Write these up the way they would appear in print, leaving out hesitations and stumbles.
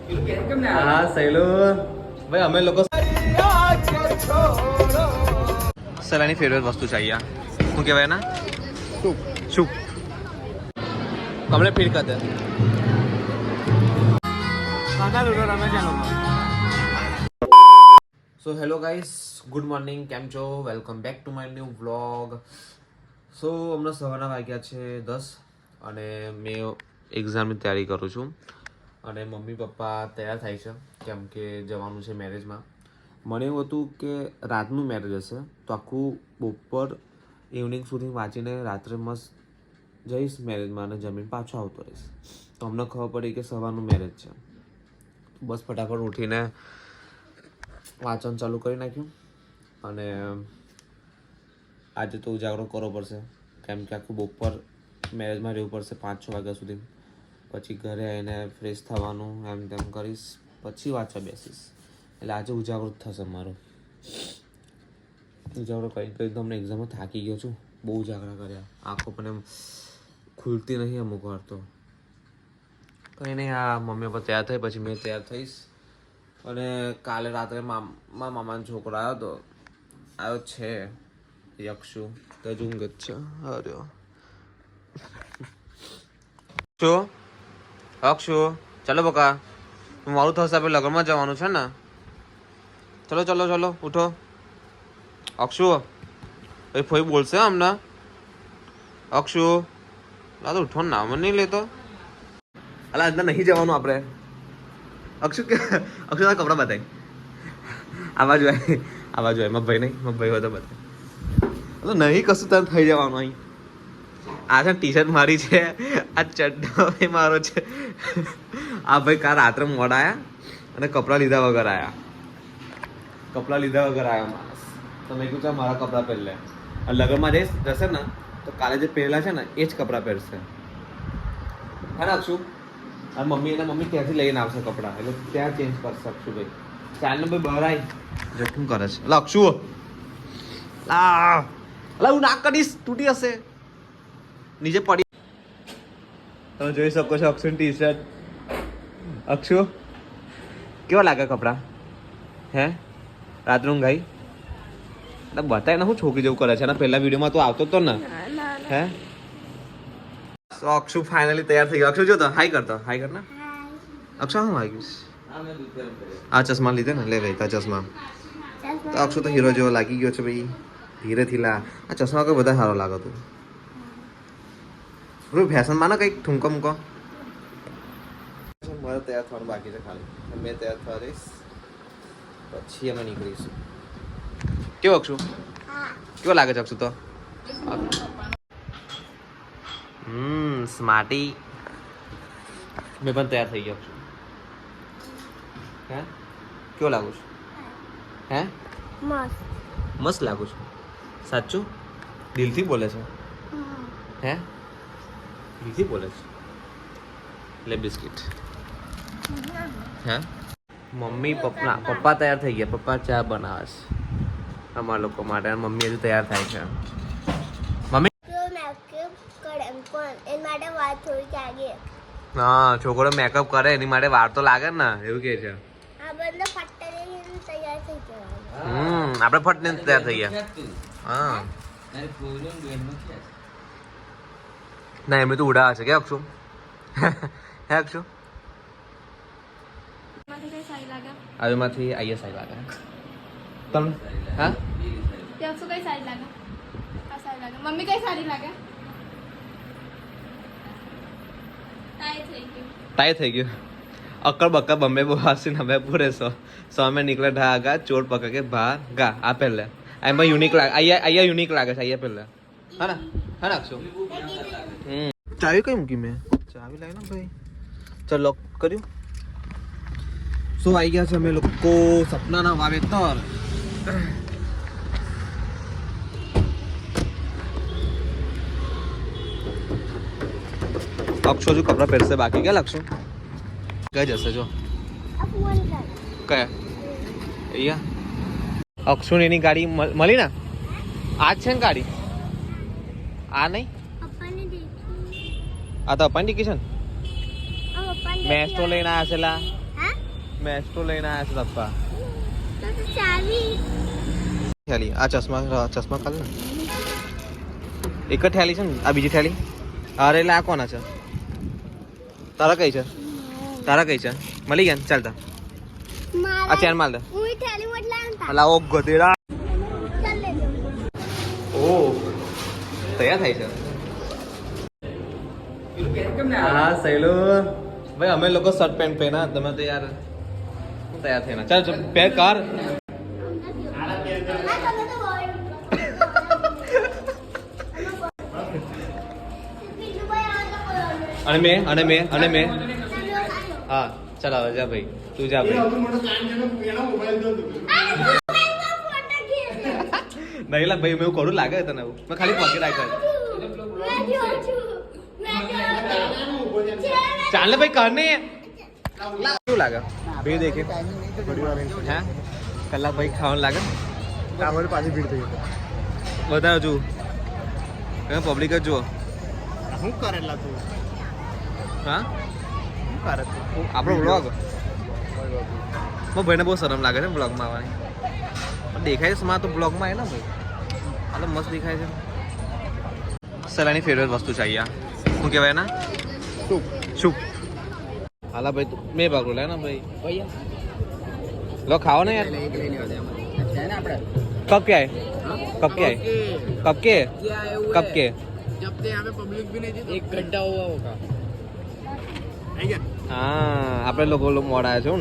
હા સહેલો ભાઈ અમે લોકો સલાની ફેવરેટ વસ્તુ છે અહીંયા શું કહેવાય ના શું કમલે ફીડ કરતે so hello guys good morning કેમ છો welcome back to my new vlog સો હમણાં સવારના વાગ્યા છે 10 અને મેં એક્ઝામની તૈયારી કરું છું અને મમ્મી પપ્પા તૈયાર થાય છે કેમ કે જવાનું છે મેરેજમાં મને એવું હતું કે રાતનું મેરેજ હશે તો આખું બપોર ઇવનિંગ સુધી વાંચીને રાત્રે મસ્ત જઈશ મેરેજમાં અને જમીન પાછો આવતો રહીશ તો અમને ખબર પડી કે સવારનું મેરેજ છે બસ ફટાફટ ઉઠીને વાંચન ચાલુ કરી નાખ્યું અને આજે તો ઉજાગરો કરવો પડશે કેમ કે આખું બપોર મેરેજમાં રહેવું પડશે 5-6 વાગ્યા સુધી પછી ઘરે આવીને ફ્રેશ થવાનું એમ તેમ કરીશ પછી વાંચવા બેસીશ એટલે આજે ઉજાગરો થશે મારો ઉજાગરો કરી તો અમને એક્ઝામમાં થાકી ગયો છું બહુ ઉજાગરા કર્યા આંખો પણ એમ ખુલતી નહીં અમુક વાર તો કંઈ નહીં આ મમ્મી પપ્પા તૈયાર થઈ પછી મેં તૈયાર થઈશ અને કાલે રાત્રે મારા મામાનો છોકરો આવ્યો છે યક્ષુ તો જ ઊંઘ જ છે અરે શું અક્ષુ ચાલો બકા મારું થશે આપણે લગ્નમાં જવાનું છે ને ચલો ચલો ચલો ઉઠો અક્ષુ એ ફોઈ બોલશે હમણાં અક્ષુ ના તો ઉઠો નામ નહીં લેતો અલા અંદર નહીં જવાનું આપણે અક્ષુ તારા કપડાં બતાય આવા જોઈએ મભાઈ નહીં મભાઈ હોય તો બતાય તો નહીં કશું તારે થઈ જવાનું અહીં આ છે ટી શર્ટ મારી છે આ ચડ્ડો મારો છે આ ભાઈ કાલ રાત્રે મોડા આવ્યા અને કપડાં લીધા વગર આવ્યા માણસ તો મેં કીધું મારા કપડાં પહેરલે અને લગ્નમાં જશે ને તો કાલે જે પહેરેલા છે ને એ જ કપડાં પહેરશે હે ને અક્ષુ અને મમ્મી ત્યાંથી લઈને આવશે કપડાં એટલે ત્યાં ચેન્જ કરશે અક્ષુ ભાઈ ચાલને ભાઈ બહાર આવી જખમ કરે છે એટલે અક્ષુ હું નાક કરીશ તૂટી હશે નીચે પડી તમે જોઈ શકો છો અક્ષુ ટી શર્ટ અક્ષુ કેવા લાગે કપડાં હે રાત્રે ઊંઘાઈ બતાય ને હું છોકરી જેવું કરે છે ને પહેલા વિડીયોમાં તો આવતો હતો ને હે તો અક્ષુ ફાઇનલી તૈયાર થઈ ગયો અક્ષુ જો તો હાઈ કરતો હાઈ કર ને અક્ષુ શું વાગ્યું આ ચશ્મા લીધે ને લે ભાઈ તા ચશ્મા તો અક્ષુ તો હીરો જેવો લાગી ગયો છે ભાઈ ધીરેથી લા આ ચશ્મા કોઈ બધા સારો લાગે તું ફેશન માં ને કંઈક ઠુમકો મૂકો મારે તૈયાર થવાનું બાકી છે ખાલી મેં તૈયાર થવા રહીશ પછી અમે નીકળીશું કેવો અક્ષુ કેવો લાગે છે અક્ષુ તો સ્માર્ટી મેં પણ તૈયાર થઈ ગયો છું હે કેવો લાગુ છું હે મસ્ત લાગુ છું સાચું દિલથી બોલે છે હે દિલથી બોલે છે લે બિસ્કિટ હે મમ્મી પપ્પા તૈયાર થઈ ગયા પપ્પા ચા બનાવે છે અમારા લોકો માટે મમ્મી હજુ તૈયાર થાય છે હા છોકરો મેકઅપ કરે એની માટે વાર તો લાગે ને એવું કે છે આપણે ફટ ને તૈયાર થઈ ગયા હા ના એમને તો ઉડાવે છે કે અક્ષુ હે અક્ષુ આયુમાંથી આઈએ સારી લાગે તમને હા અક્ષુ કઈ સારી લાગે મમ્મી કઈ સારી લાગે टाई થઈ ગયું અક્કડ બક્કડ બમ્બે બોહાસીને હવે પૂરે સો में निकले ढागा चोट पकड़ के भागा आ पहले એમાં યુનિક લાગે અહીંયા યુનિક લાગે છે અહીંયા પહેલા હા ને અક્ષુ ચાવી કઈ મૂકી મેં ચાવી લાવી ને ભાઈ ચાલ લોક કર્યું સો આવી ગયા છે અમે લોકો સપનાના વાવેતર અક્ષુ હજુ કપડાં પહેરશે બાકી ક્યાં લાગશું કઈ જશે જો કયા અહીંયા અક્ષુ એની ગાડી મળી ને આ જ છે ને ગાડી આ નહીં આ તો અપાની ડિકી છે ને મેસ્ટ્રો લઈને આવ્યા છે લા મેચ તો લઈને આવ્યા છે પપ્પા. તો ચાવી થેલી આ ચશ્મા ખાલી ને એક જ થેલી છે ને આ બીજી થેલી અરે એટલે આ કોના છે તારા કઈ છે મળી ગયા ને ચાલતા આ ચેન માલ દે હું થેલી મત લાવતા અલા ઓ ગધેડા ચાલ લેજો ઓ તૈયાર થાય છે હા સહેલો ભાઈ અમે લોકો શર્ટ પેન્ટ પહેર્યા તમે તો યાર હું તૈયાર થઈને ચાલ પેર કર અને મેં હા ચાલ આવે જા ભાઈ તું જા ભાઈ નહીં લા ભાઈ મેં એવું કરું લાગે તને એવું મેં ખાલી પકડી રાખ્યા ચાલ ને ભાઈ કર ને શું લાગે ભીડ દેખે હે કલાક ભાઈ ખાવાનું લાગે કામર પાછી ભીડ થઈ ગઈ બધા જુઓ પબ્લિક જ જુઓ શું કરેલા તું હા શું કરે તું આપણો બ્લોગ ભાઈને બહુ શરમ લાગે છે બ્લોગમાં આવવાની પણ દેખાય છે તો બ્લોગમાં આવે ને ભાઈ આ તો મસ્ત દેખાય છે સલાની ફેવરેટ વસ્તુ છે અહીંયા શું કહેવાય ના શું હાલા ભાઈ મેં પકડું લે ને ભાઈ લો ખાઓ ને યાર कब क्या है कब क्या है कब के कब के जब से यहाँ पे पब्लिक भी नहीं थी 1 घंटा हुआ होगा હા આપણે લોકો મોડા આવ્યા છે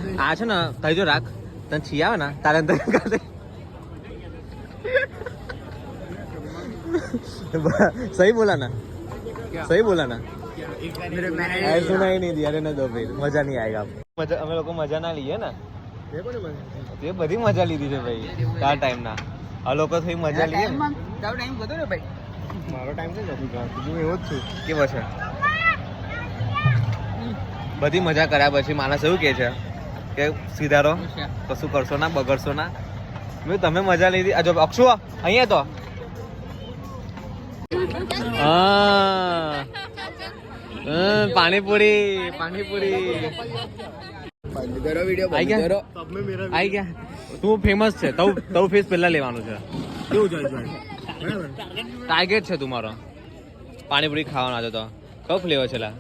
ને આ છે ને તઈ જો રાખ તને છી આવે ને તારે અંદર કાઢે सही बोला ना सही बोला ना ऐसा नहीं दिया रे ना दो भाई मजा नहीं आएगा मजा અમે લોકો મજા ના લઈએ ને એ બધી મજા લીધી છે ભાઈ આ ટાઈમ ના આ લોકો થઈ મજા લઈએ તારો ટાઈમ બધો ને ભાઈ મારો ટાઈમ તો નથી કાં હું એવો જ છું કેવો છે બધી મજા કર્યા પછી માણસ એવું કે છે કે સીધા રહો કશું કરશો ના બગડશો ના મેં તમે મજા લીધી આ જો અક્ષુ અહીંયા તો હા પાણીપુરી આઈ ગયા તું ફેમસ છે તવ ફેસ પહેલા લેવાનું છે કેવું જોઈએ બરાબર ટાર્ગેટ છે તું મારો પાણીપુરી ખાવાનો આજે તો કયો ફ્લેવર છે લા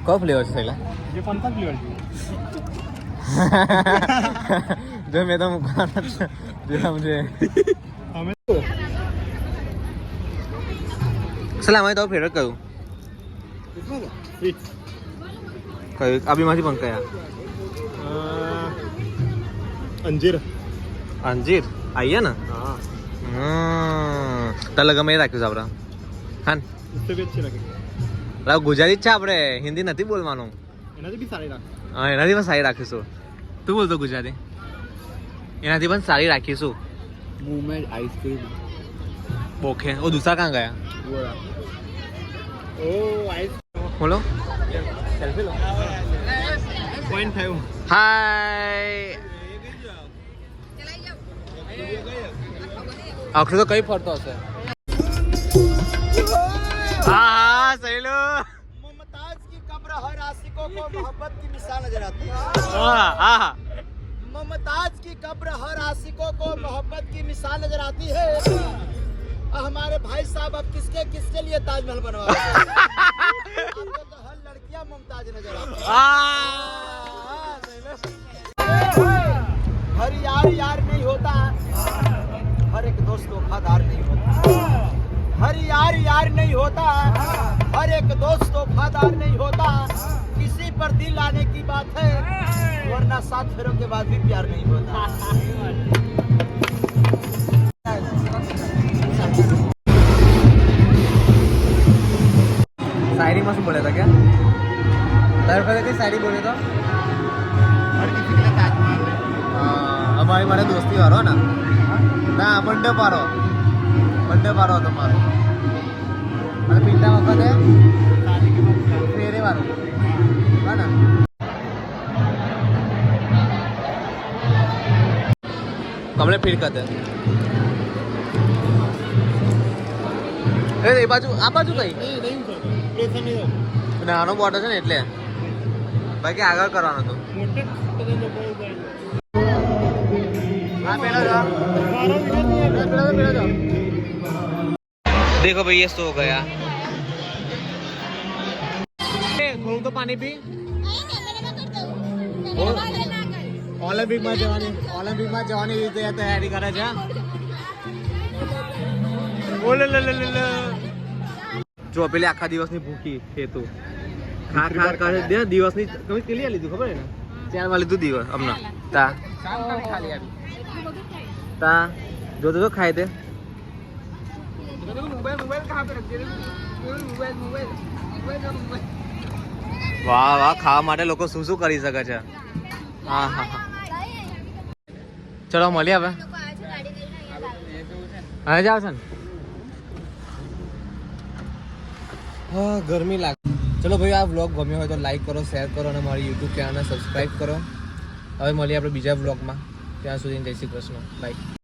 કયો ફ્લેવર છે લા ये कौन सा फ्लेवर जो मैं तो मुझे हमें सलाम है तो फेवरेट करूँ अभी माजी पंखा अंजीर अंजीर आइए ना તલે ગમે એ રાખ્યું છે આપણે હા उससे भी अच्छी लगे રાવ ગુજરાતી જ છે આપણે હિન્દી નથી બોલવાનું એનાથી બી સારી લાગે હા એનાથી પણ સારી રાખીશું તું બોલતો ગુજરાતી એનાથી પણ સારી રાખીશું मुंह में आइसक्रीम બોખે ઓ દૂસરા કहाँ ગયા बोला ओ आइस બોલો सेल्फी लो 0.5 હાય અક્ષર તો કઈ ફરતો હશે હા સહી લો मुमताज की कब्र हर आशिकों को मोहब्बत की मिसाल नजर आती है હા मुमताज की कब्र हर आशिकों को मोहब्बत की मिसाल नजर आती है हमारे भाई साहब अब किसके लिए ताजमहल बनवा रहे हैं? आपको तो हर लड़कियां मुमताज नजर आती है हर यार नहीं होता हर एक दोस्त वफादार नहीं होता हर यार नहीं होता हर एक दोस्त वफादार नहीं होता किसी पर दिल आने की बात है वरना 7 फेरों के बाद भी प्यार नहीं होता शायरी में શું બોલ્યા હતા क्या તારે વખતે કઈ શાયરી બોલ્યો તો हर किसी के लिए ताजमहल है અમારી મારે દોસ્તી વાળો ને ના મંડપ વાળો હતો મારો અને પિંડા વખતે शादी के बाद ફેરે વાળો હા ને કમલે ફીર કરતે એ બાજુ આ બાજુ કઈ નાનો બોર્ડર છે ને એટલે બાકી આગળ કરવાનો તો देखो भाई ये सो गया થોડું તો પાણી પી ઓલિમ્પિકમાં જવાની રીતે તૈયારી કરે છે ઓલે જો પેલી આખા દિવસની ભૂખી છે તું ખા ખા કરે દે દિવસની તમે કેટલી લીધું ખબર ને 4 માં લીધું દિવસ હમણાં તા તા જો તો ખાય તે વાહ વાહ ખાવા માટે લોકો શું શું કરી શકે છે હા હા હા ચલો મળીએ હવે હા જાવ છે ને હા ગરમી લાગે ચલો ભાઈ આ વ્લોગ ગમ્યો હોય તો લાઈક કરો શેર કરો અને મારી યુટ્યુબ ચેનલને સબસ્ક્રાઈબ કરો હવે મળીએ આપણે બીજા વ્લોગમાં ત્યાં સુધી જય શ્રી કૃષ્ણ બાય